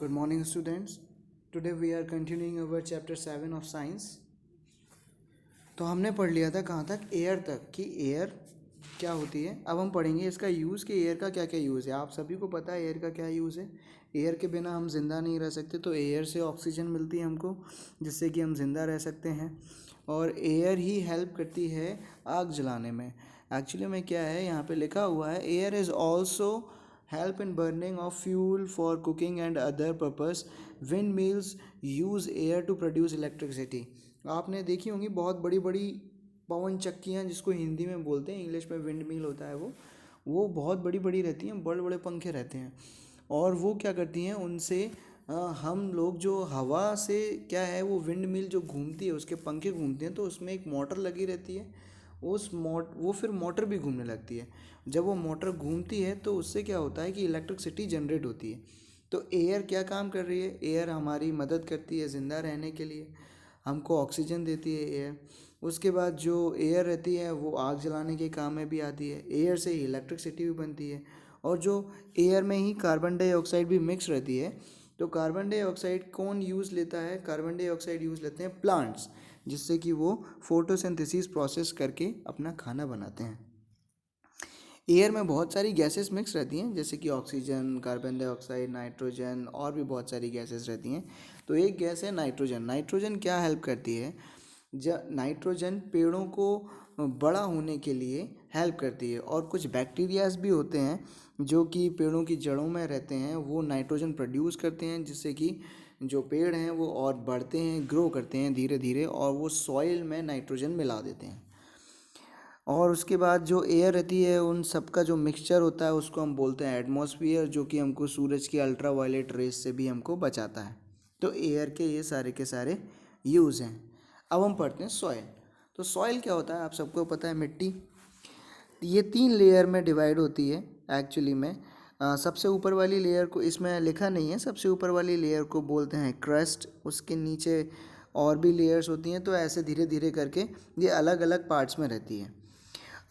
Good morning, students. Today we are continuing our chapter 7 of science. तो हमने पढ़ लिया था कहाँ तक, एयर तक, कि एयर क्या होती है. अब हम पढ़ेंगे इसका यूज़, कि एयर का क्या क्या यूज़ है. आप सभी को पता है एयर का क्या यूज़ है. एयर के बिना हम ज़िंदा नहीं रह सकते. तो एयर से ऑक्सीजन मिलती है हमको, जिससे कि हम ज़िंदा रह सकते हैं. और एयर ही हेल्प करती है आग जलाने में. एक्चुअली में क्या है, यहाँ पे लिखा हुआ है, air is also help in burning of fuel for cooking and other purpose. Windmills use air to produce electricity. आपने देखी होंगी बहुत बड़ी बड़ी पवन चक्कियाँ, जिसको हिंदी में बोलते हैं, इंग्लिश में विंड मिल होता है. वो बहुत बड़ी बड़ी रहती हैं, बड़े बड़े पंखे रहते हैं. और वो क्या करती हैं, उनसे हम लोग जो हवा से क्या है, वो विंड मिल जो घूमती है, उसके पंखे घूमते हैं, तो उसमें एक मोटर लगी रहती है. वो फिर मोटर भी घूमने लगती है. जब वो मोटर घूमती है तो उससे क्या होता है कि इलेक्ट्रिसिटी जनरेट होती है. तो एयर क्या काम कर रही है, एयर हमारी मदद करती है ज़िंदा रहने के लिए. हमको ऑक्सीजन देती है एयर. उसके बाद जो एयर रहती है वो आग जलाने के काम में भी आती है. एयर से ही इलेक्ट्रिसिटी भी बनती है. और जो एयर में ही कार्बन डाइऑक्साइड भी मिक्स रहती है. तो कार्बन डाइऑक्साइड कौन यूज़ लेता है, कार्बन डाइऑक्साइड यूज़ लेते हैं प्लांट्स, जिससे कि वो फोटोसिंथेसिस प्रोसेस करके अपना खाना बनाते हैं. एयर में बहुत सारी गैसेस मिक्स रहती हैं, जैसे कि ऑक्सीजन, कार्बन डाइऑक्साइड, नाइट्रोजन, और भी बहुत सारी गैसेस रहती हैं. तो एक गैस है नाइट्रोजन. नाइट्रोजन क्या हेल्प करती है, नाइट्रोजन पेड़ों को बड़ा होने के लिए हेल्प करती है. और कुछ बैक्टीरियाज भी होते हैं जो कि पेड़ों की जड़ों में रहते हैं, वो नाइट्रोजन प्रोड्यूस करते हैं, जिससे कि जो पेड़ हैं वो और बढ़ते हैं, ग्रो करते हैं धीरे धीरे, और वो सॉइल में नाइट्रोजन मिला देते हैं. और उसके बाद जो एयर रहती है, उन सब का जो मिक्सचर होता है, उसको हम बोलते हैं एटमॉस्फेयर, जो कि हमको सूरज की अल्ट्रा वायलेट रेस से भी हमको बचाता है. तो एयर के ये सारे के सारे यूज़ हैं. अब हम पढ़ते हैं सॉइल. तो सॉइल क्या होता है, आप सबको पता है, मिट्टी. ये 3 लेयर में डिवाइड होती है एक्चुअली में. सबसे ऊपर वाली लेयर को, इसमें लिखा नहीं है, सबसे ऊपर वाली लेयर को बोलते हैं क्रस्ट. उसके नीचे और भी लेयर्स होती हैं. तो ऐसे धीरे धीरे करके ये अलग अलग पार्ट्स में रहती है.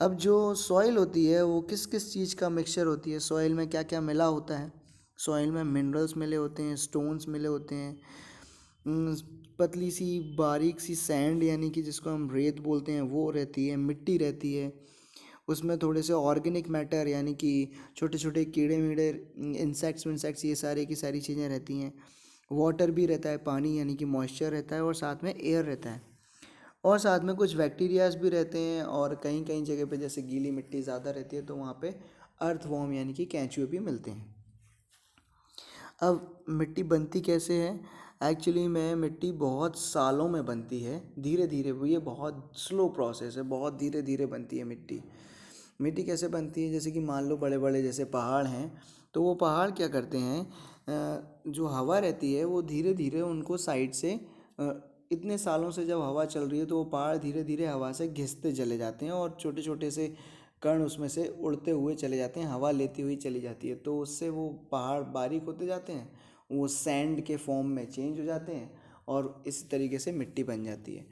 अब जो सॉइल होती है वो किस किस चीज़ का मिक्सचर होती है, सॉइल में क्या क्या मिला होता है. सॉइल में मिनरल्स मिले होते हैं, स्टोन्स मिले होते हैं, अम, पतली सी बारीक सी सैंड, यानी कि जिसको हम रेत बोलते हैं, वो रहती है. मिट्टी रहती है. उसमें थोड़े से ऑर्गेनिक मैटर, यानी कि छोटे छोटे कीड़े मीड़े, इंसेक्ट्स ये सारी की सारी चीज़ें रहती हैं. वाटर भी रहता है, पानी, यानी कि मॉइस्चर रहता है, और साथ में एयर रहता है. और साथ में कुछ बैक्टीरियाज भी रहते हैं. और कहीं कहीं जगह पे जैसे गीली मिट्टी ज़्यादा रहती है, तो वहाँ पे अर्थवॉर्म, यानी कि केंचुए भी मिलते हैं. अब मिट्टी बनती कैसे है, एक्चुअली में मिट्टी बहुत सालों में बनती है, धीरे धीरे. वो ये बहुत स्लो प्रोसेस है, बहुत धीरे धीरे बनती है मिट्टी. मिट्टी कैसे बनती है, जैसे कि मान लो बड़े बड़े जैसे पहाड़ हैं, तो वो पहाड़ क्या करते हैं, जो हवा रहती है वो धीरे धीरे उनको साइड से, इतने सालों से जब हवा चल रही है, तो वो पहाड़ धीरे धीरे हवा से घिसते चले जाते हैं, और छोटे छोटे से कण उसमें से उड़ते हुए चले जाते हैं, हवा लेती हुई चली जाती है. तो उससे वो पहाड़ बारीक होते जाते हैं, वो सैंड के फॉर्म में चेंज हो जाते हैं, और इस तरीके से मिट्टी बन जाती है.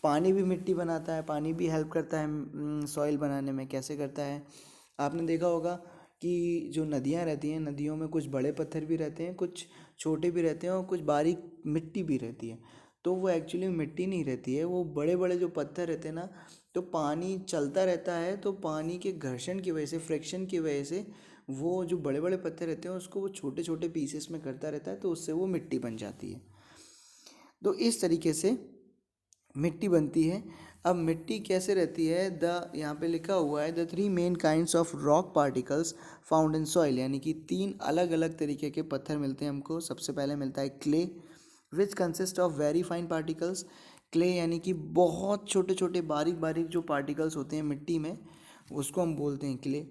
पानी भी मिट्टी बनाता है, पानी भी हेल्प करता है सॉइल बनाने में. कैसे करता है, आपने देखा होगा कि जो नदियाँ रहती हैं, नदियों में कुछ बड़े पत्थर भी रहते हैं, कुछ छोटे भी रहते हैं, और कुछ बारीक मिट्टी भी रहती है. तो वो एक्चुअली मिट्टी नहीं रहती है, वो बड़े बड़े जो पत्थर रहते हैं ना, तो पानी चलता रहता है, तो पानी के घर्षण की वजह से, फ्रिक्शन की वजह से, वो जो बड़े बड़े पत्थर रहते हैं उसको वो छोटे छोटे पीसेस में करता रहता है, तो उससे वो मिट्टी बन जाती है. तो इस तरीके से मिट्टी बनती है. अब मिट्टी कैसे रहती है, यहाँ पे लिखा हुआ है, the 3 main kinds of rock particles found in soil, यानी कि 3 अलग अलग तरीके के पत्थर मिलते हैं हमको. सबसे पहले मिलता है clay, which consist of very fine particles. Clay यानी कि बहुत छोटे छोटे बारीक बारीक जो पार्टिकल्स होते हैं मिट्टी में, उसको हम बोलते हैं क्ले.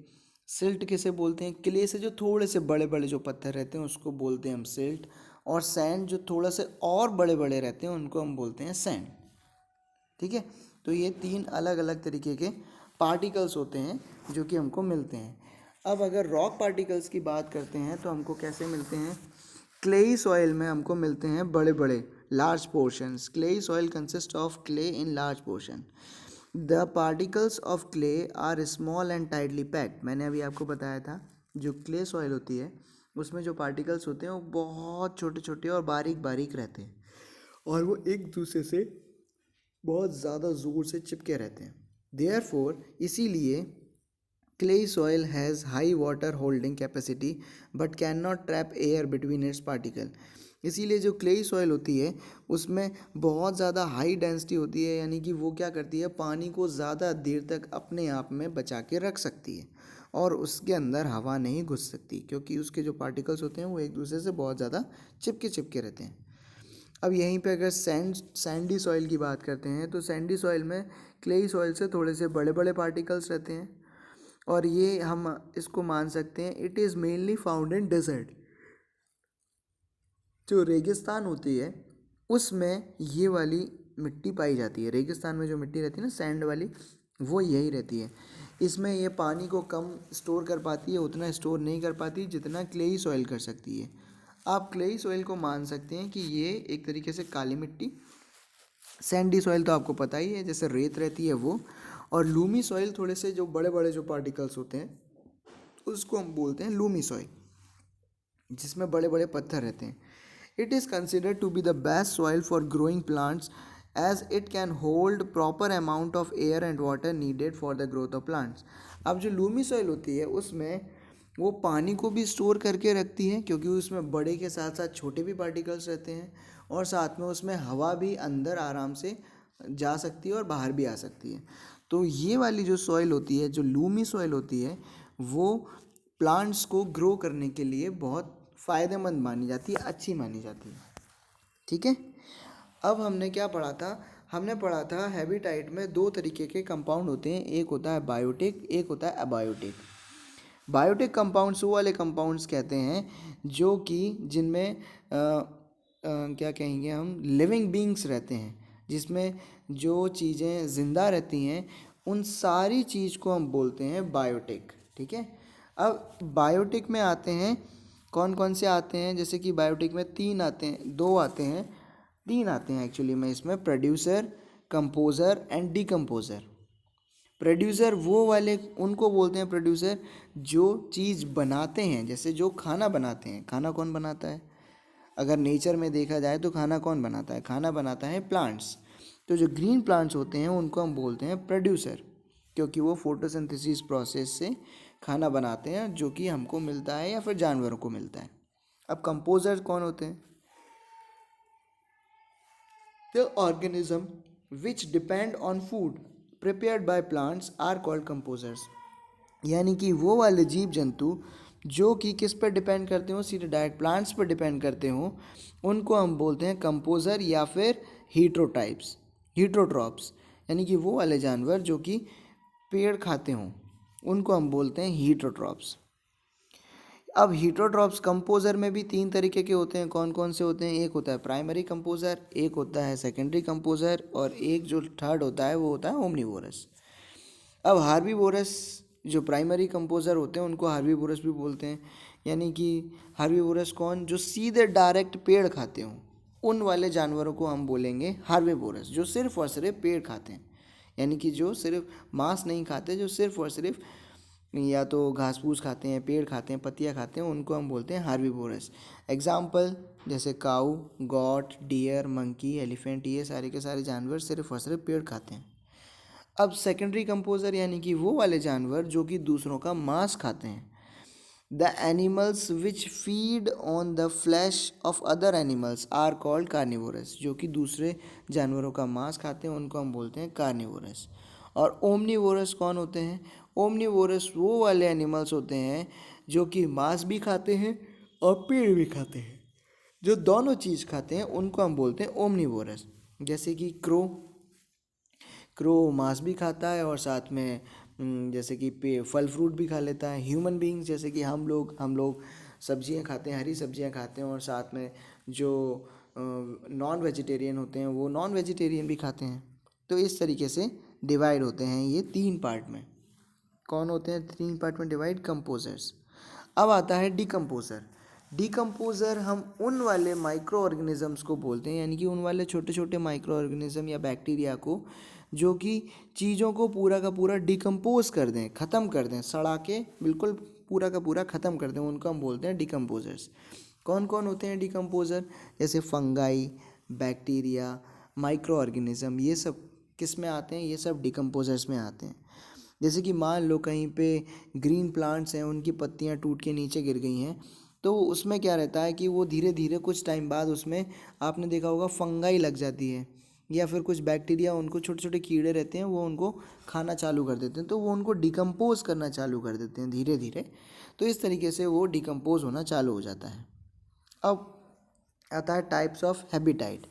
सिल्ट किसे बोलते हैं, क्ले से जो थोड़े से बड़े बड़े जो पत्थर रहते हैं उसको बोलते हैं हम सिल्ट. और सैंड जो थोड़ा से और बड़े बड़े रहते हैं उनको हम बोलते हैं सैंड. ठीक है. तो ये 3 अलग अलग तरीके के पार्टिकल्स होते हैं जो कि हमको मिलते हैं. अब अगर रॉक पार्टिकल्स की बात करते हैं तो हमको कैसे मिलते हैं, क्लेई सॉइल में हमको मिलते हैं बड़े बड़े large portions. Clayey soil consist of clay in large portion. The particles of clay are small and tightly packed. मैंने अभी आपको बताया था, जो क्ले सॉइल होती है उसमें जो पार्टिकल्स होते हैं वो बहुत छोटे छोटे और बारीक बारीक रहते हैं और वो एक दूसरे से बहुत ज़्यादा ज़ोर से चिपके रहते हैं। देयरफॉर इसीलिए clay soil has high water holding capacity but cannot trap air between its particle। इसीलिए जो क्लेई सॉइल होती है उसमें बहुत ज़्यादा हाई डेंसिटी होती है, यानी कि वो क्या करती है, पानी को ज़्यादा देर तक अपने आप में बचा के रख सकती है और उसके अंदर हवा नहीं घुस सकती, क्योंकि उसके जो पार्टिकल्स होते हैं वो एक दूसरे से बहुत ज़्यादा चिपके रहते हैं। अब यहीं पे अगर सैंडी सॉइल की बात करते हैं तो सैंडी सॉइल में क्लेई सॉइल से थोड़े से बड़े बड़े पार्टिकल्स रहते हैं और ये हम इसको मान सकते हैं it is mainly found in desert. जो रेगिस्तान होती है उसमें ये वाली मिट्टी पाई जाती है। रेगिस्तान में जो मिट्टी रहती है ना सैंड वाली, वो यही रहती है। इसमें ये पानी को कम स्टोर कर पाती है, उतना स्टोर नहीं कर पाती जितना क्लेई सॉइल कर सकती है। आप क्लेई सॉइल को मान सकते हैं कि ये एक तरीके से काली मिट्टी, सैंडी सॉइल तो आपको पता ही है जैसे रेत रहती है वो, और लूमी सॉइल थोड़े से जो बड़े बड़े जो पार्टिकल्स होते हैं उसको हम बोलते हैं लूमी सॉइल, जिसमें बड़े बड़े पत्थर रहते हैं। It is considered to be the best soil for growing plants as it can hold proper amount of air and water needed for the growth of plants. अब जो लूमी सॉइल होती है उसमें वो पानी को भी स्टोर करके रखती है, क्योंकि उसमें बड़े के साथ साथ छोटे भी पार्टिकल्स रहते हैं और साथ में उसमें हवा भी अंदर आराम से जा सकती है और बाहर भी आ सकती है। तो ये वाली जो सॉइल होती है, जो लूमी सॉइल होती है, वो प्लांट्स को ग्रो करने के लिए बहुत फ़ायदेमंद मानी जाती है, अच्छी मानी जाती है। ठीक है, अब हमने क्या पढ़ा था, हमने पढ़ा था हैबिटाइट में दो तरीके के कंपाउंड होते हैं, एक होता है बायोटिक, एक होता है अबायोटिक। बायोटिक कंपाउंड्स वो वाले कंपाउंड्स कहते हैं जो कि जिनमें क्या कहेंगे हम, लिविंग बींग्स रहते हैं, जिसमें जो चीज़ें ज़िंदा रहती हैं उन सारी चीज़ को हम बोलते हैं बायोटिक। ठीक है, अब बायोटिक में आते हैं कौन कौन से आते हैं, जैसे कि बायोटिक में तीन आते हैं, दो आते हैं, तीन आते हैं एक्चुअली में इसमें, producer, composer and decomposer. Producer वो वाले उनको बोलते हैं प्रोड्यूसर जो चीज़ बनाते हैं, जैसे जो खाना बनाते हैं। खाना कौन बनाता है, अगर नेचर में देखा जाए तो खाना कौन बनाता है, खाना बनाता है प्लांट्स। तो जो ग्रीन प्लांट्स होते हैं उनको हम बोलते हैं प्रोड्यूसर, क्योंकि वो फोटोसिंथेसिस प्रोसेस से खाना बनाते हैं जो कि हमको मिलता है या फिर जानवरों को मिलता है। अब कंपोजर कौन होते हैं, the organism which depend on food prepared by plants are called consumers. यानी कि वो वाले जीव जंतु जो कि किस पर डिपेंड करते हो, सीधे डायरेक्ट प्लांट्स पर डिपेंड करते हो, उनको हम बोलते हैं कंपोजर या फिर हीट्रोटाइप्स, हीट्रोट्रॉप्स। यानी कि वो वाले जानवर जो कि पेड़ खाते हों उनको हम बोलते हैं हीट्रोट्रॉप्स। अब हीट्रोट्रॉप्स कंपोजर में भी तीन तरीके के होते हैं, कौन कौन से होते हैं, एक होता है प्राइमरी कंपोजर, एक होता है सेकेंडरी कंपोजर, और एक जो थर्ड होता है वो होता है ओमनीवोरस। अब हार्बीवोरस जो प्राइमरी कंपोजर होते हैं उनको हार्बीवोरस भी बोलते हैं। यानी कि हार्बीवोरस कौन, जो सीधे डायरेक्ट पेड़ खाते हों, उन वाले जानवरों को हम बोलेंगे हार्बीवोरस, जो सिर्फ और सिर्फ पेड़ खाते हैं। यानी कि जो सिर्फ मांस नहीं खाते, जो सिर्फ और सिर्फ या तो घास फूस खाते हैं, पेड़ खाते हैं, पत्तियाँ खाते हैं, उनको हम बोलते हैं हार्बीवोरस। एग्जाम्पल जैसे काऊ, गॉट, डियर, मंकी, एलिफेंट, ये सारे के सारे जानवर सिर्फ और सिर्फ पेड़ खाते हैं। अब सेकेंडरी कंपोजर यानी कि वो वाले जानवर जो कि दूसरों का मांस खाते हैं। The animals which feed on the flesh of other animals are called carnivorous. जो कि दूसरे जानवरों का मांस खाते हैं उनको हम बोलते हैं कार्निवोरस। और ओमनीवोरस कौन होते हैं, ओमनीवोरस वो वाले एनिमल्स होते हैं जो कि मांस भी खाते हैं और पेड़ भी खाते हैं, जो दोनों चीज़ खाते हैं उनको हम बोलते हैं ओमनीवोरस। जैसे कि क्रो, क्रो मांस भी खाता है और साथ में जैसे कि फल फ्रूट भी खा लेता है। ह्यूमन बींग्स जैसे कि हम लोग सब्जियां खाते हैं, हरी सब्जियां खाते हैं, और साथ में जो नॉन वेजिटेरियन होते हैं वो नॉन वेजिटेरियन भी खाते हैं। तो इस तरीके से डिवाइड होते हैं ये तीन पार्ट में। कौन होते हैं तीन पार्ट में डिवाइड, कंपोजर्स। अब आता है डिकम्पोजर। डिकम्पोजर हम उन वाले माइक्रो ऑर्गेनिजम्स को बोलते हैं, यानी कि उन वाले छोटे छोटे माइक्रो ऑर्गेनिज्म या बैक्टीरिया को जो कि चीज़ों को पूरा का पूरा डिकम्पोज कर दें, ख़त्म कर दें, सड़ा के बिल्कुल पूरा का पूरा ख़त्म कर दें, उनको हम बोलते हैं डिकम्पोजर्स। कौन कौन होते हैं डिकम्पोजर? जैसे फंगाई, बैक्टीरिया, माइक्रो ऑर्गेनिज्म, ये सब किस में आते हैं? ये सब डिकम्पोजर्स में आते हैं। जैसे कि मान लो कहीं पे ग्रीन प्लांट्स हैं, उनकी पत्तियां टूट के नीचे गिर गई हैं, तो उसमें क्या रहता है कि वो धीरे धीरे कुछ टाइम बाद उसमें आपने देखा होगा फंगाई लग जाती है, या फिर कुछ बैक्टीरिया, उनको छोटे छोटे कीड़े रहते हैं, वो उनको खाना चालू कर देते हैं, तो वो उनको डिकम्पोज करना चालू कर देते हैं धीरे धीरे। तो इस तरीके से वो डिकम्पोज होना चालू हो जाता है। अब आता है टाइप्स ऑफ हैबिटाइट।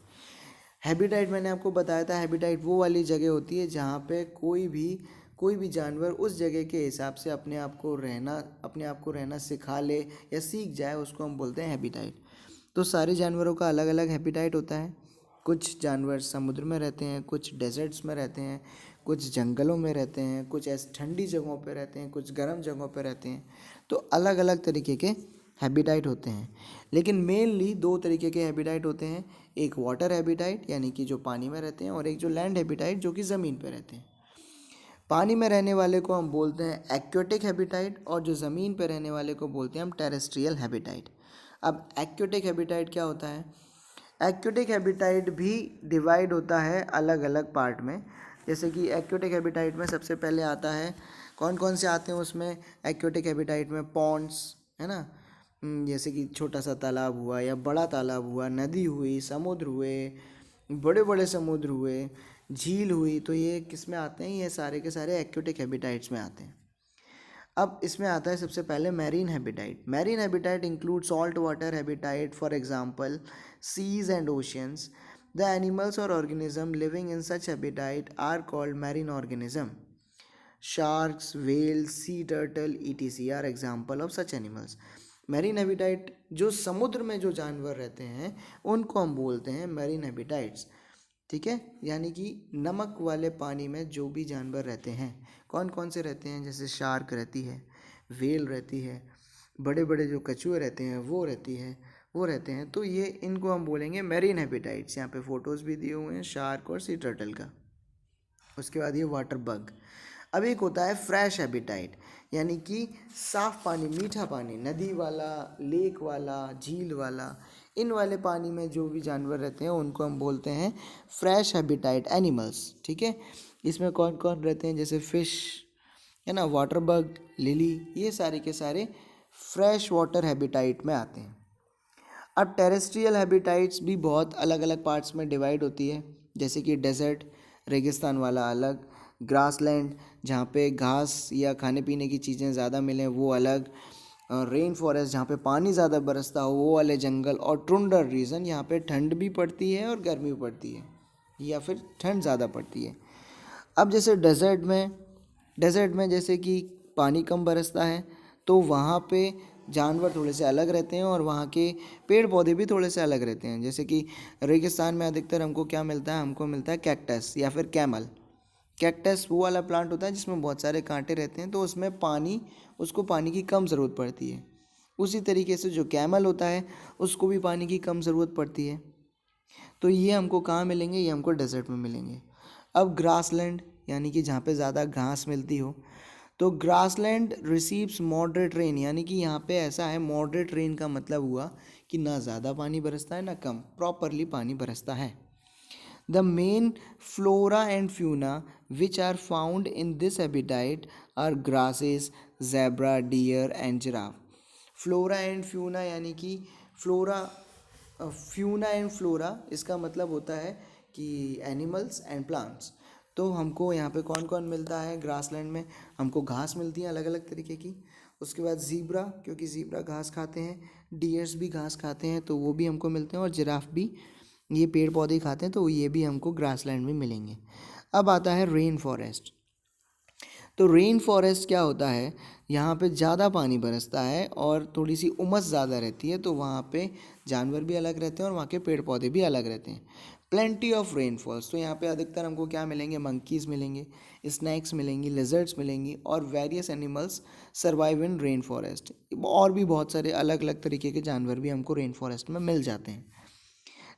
हैबिटाइट मैंने आपको बताया था, हैबिटाइट वो वाली जगह होती है जहाँ पे कोई भी जानवर उस जगह के हिसाब से अपने आप को रहना सिखा ले या सीख जाए, उसको हम बोलते हैं हैबिटाइट। तो सारे जानवरों का अलग अलग हैबिटाइट होता है। कुछ जानवर समुद्र में रहते हैं, कुछ डेजर्ट्स में रहते हैं, कुछ जंगलों में रहते हैं, कुछ ऐसे ठंडी जगहों पे रहते हैं, कुछ गर्म जगहों पे रहते हैं। तो अलग अलग तरीके के हैबिटाइट होते हैं। लेकिन मेनली दो तरीके के हैबिटाइट होते हैं, एक वाटर हैबिटाइट यानी कि जो पानी में रहते हैं, और एक जो लैंड हैबिटाइट जो कि ज़मीन पे रहते हैं। पानी में रहने वाले को हम बोलते हैं एक्वेटिक हैबिटाइट, और जो ज़मीन पे रहने वाले को बोलते हैं हम टेरेस्ट्रियल हैबिटाइट। अब एक्वेटिक हैबिटाइट क्या होता है? एक्वेटिक हैबिटाइट भी डिवाइड होता है अलग अलग पार्ट में। जैसे कि एक्वेटिक हैबिटाइट में सबसे पहले आता है, कौन कौन से आते हैं उसमें एक्वेटिक हैबिटाइट में? पॉन्ड्स, है ना, जैसे कि छोटा सा तालाब हुआ या बड़ा तालाब हुआ, नदी हुई, समुद्र हुए, बड़े बड़े समुद्र हुए, झील हुई, तो ये किस में आते हैं? ये सारे के सारे एक्वेटिक हैबिटाइट्स में आते हैं। अब इसमें आता है सबसे पहले marine habitat. Marine habitat include salt water habitat, for example seas and oceans. The animals और organism living in such habitat are called marine organism. Sharks, whales, sea turtle etc are example of such animals. Marine habitat, जो समुद्र में जो जानवर रहते हैं उनको हम बोलते हैं मैरीन हैबिटाइट्स। ठीक है, यानी कि नमक वाले पानी में जो भी जानवर रहते हैं, कौन कौन से रहते हैं? जैसे शार्क रहती है, व्हेल रहती है, बड़े बड़े जो कछुए रहते हैं वो रहते हैं, तो ये इनको हम बोलेंगे मैरीन हैबिटाइट्स। यहाँ पे फोटोज़ भी दिए हुए हैं शार्क और सी टर्टल का। उसके बाद ये वाटर बग। अब एक होता है फ्रेश हैबिटाइट, यानी कि साफ पानी, मीठा पानी, नदी वाला, लेक वाला, झील वाला, इन वाले पानी में जो भी जानवर रहते हैं उनको हम बोलते हैं फ्रेश हैबिटाइट एनिमल्स। ठीक है, इसमें कौन कौन रहते हैं? जैसे फिश, है ना, वाटर बग, लिली, ये सारे के सारे फ्रेश वाटर हैबिटाइट में आते हैं। अब टेरेस्ट्रियल हैबिटाइट्स भी बहुत अलग अलग पार्ट्स में डिवाइड होती है। जैसे कि डेजर्ट, रेगिस्तान वाला अलग, ग्रासलैंड जहाँ पे घास या खाने पीने की चीज़ें ज़्यादा मिलें वो अलग, रेन फॉरेस्ट जहाँ पे पानी ज़्यादा बरसता हो वो वाले जंगल, और टुंड्रा रीजन यहाँ पे ठंड भी पड़ती है और गर्मी भी पड़ती है, या फिर ठंड ज़्यादा पड़ती है। अब जैसे डेजर्ट में जैसे कि पानी कम बरसता है, तो वहाँ पे जानवर थोड़े से अलग रहते हैं और वहाँ के पेड़ पौधे भी थोड़े से अलग रहते हैं। जैसे कि रेगिस्तान में अधिकतर हमको क्या मिलता है? हमको मिलता है कैक्टस या फिर कैमल। कैक्टस वो वाला प्लांट होता है जिसमें बहुत सारे कांटे रहते हैं, तो उसमें उसको पानी की कम ज़रूरत पड़ती है। उसी तरीके से जो कैमल होता है उसको भी पानी की कम ज़रूरत पड़ती है। तो ये हमको कहाँ मिलेंगे? ये हमको डेजर्ट में मिलेंगे। अब ग्रासलैंड, यानी कि जहाँ पे ज़्यादा घास मिलती हो, तो ग्रासलैंड रिसीव्स मॉडरेट रेन, यानी कि यहाँ पे ऐसा है, मॉडरेट रेन का मतलब हुआ कि ना ज़्यादा पानी बरसता है ना कम, प्रॉपरली पानी बरसता है। The main flora and fauna which are found in this habitat are grasses, zebra, deer and giraffe. Flora and fauna यानी कि फ्यूना एंड फ्लोरा, इसका मतलब होता है कि एनिमल्स एंड प्लांट्स। तो हमको यहाँ पे कौन कौन मिलता है? ग्रासलैंड में हमको घास मिलती है अलग अलग तरीके की। उसके बाद ज़ीब्रा, क्योंकि ज़ीब्रा घास खाते हैं, डियर्स भी घास खाते हैं तो वो भी हमको मिलते हैं, और जिराफ भी ये पेड़ पौधे खाते हैं तो ये भी हमको ग्रासलैंड में मिलेंगे। अब आता है रेन फॉरेस्ट। तो रेन फॉरेस्ट क्या होता है? यहाँ पे ज़्यादा पानी बरसता है और थोड़ी सी उमस ज़्यादा रहती है, तो वहाँ पे जानवर भी अलग रहते हैं और वहाँ के पेड़ पौधे भी अलग रहते हैं। प्लेंटी ऑफ रेनफॉल्स, तो यहाँ पे अधिकतर हमको क्या मिलेंगे? मंकीज़ मिलेंगे, स्नैक्स मिलेंगी, लिजर्ड्स मिलेंगी, और various animals survive in rain forest. और भी बहुत सारे अलग अलग तरीके के जानवर भी हमको रेन फॉरेस्ट में मिल जाते हैं।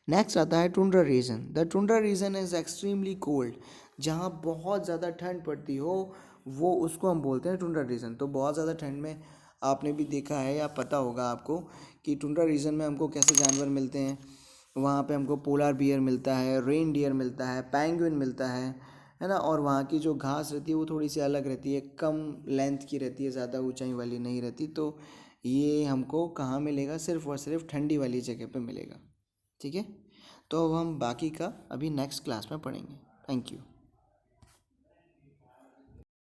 नेक्स्ट आता है tundra region. The tundra region is extremely cold, जहाँ बहुत ज़्यादा ठंड पड़ती हो वो उसको हम बोलते हैं टुंड्रा रीजन। तो बहुत ज़्यादा ठंड में आपने भी देखा है या पता होगा आपको कि टुंड्रा रीजन में हमको कैसे जानवर मिलते हैं। वहाँ पे हमको पोलर बियर मिलता है, रेन डियर मिलता है, पैंगुइन मिलता है ना। और वहाँ की जो घास रहती है वो थोड़ी सी अलग रहती है, कम लेंथ की रहती है, ज़्यादा ऊंचाई वाली नहीं रहती। तो ये हमको कहाँ मिलेगा, सिर्फ और सिर्फ ठंडी वाली जगह पे मिलेगा। ठीक है, तो अब हम बाकी का अभी नेक्स्ट क्लास में पढ़ेंगे। Thank you.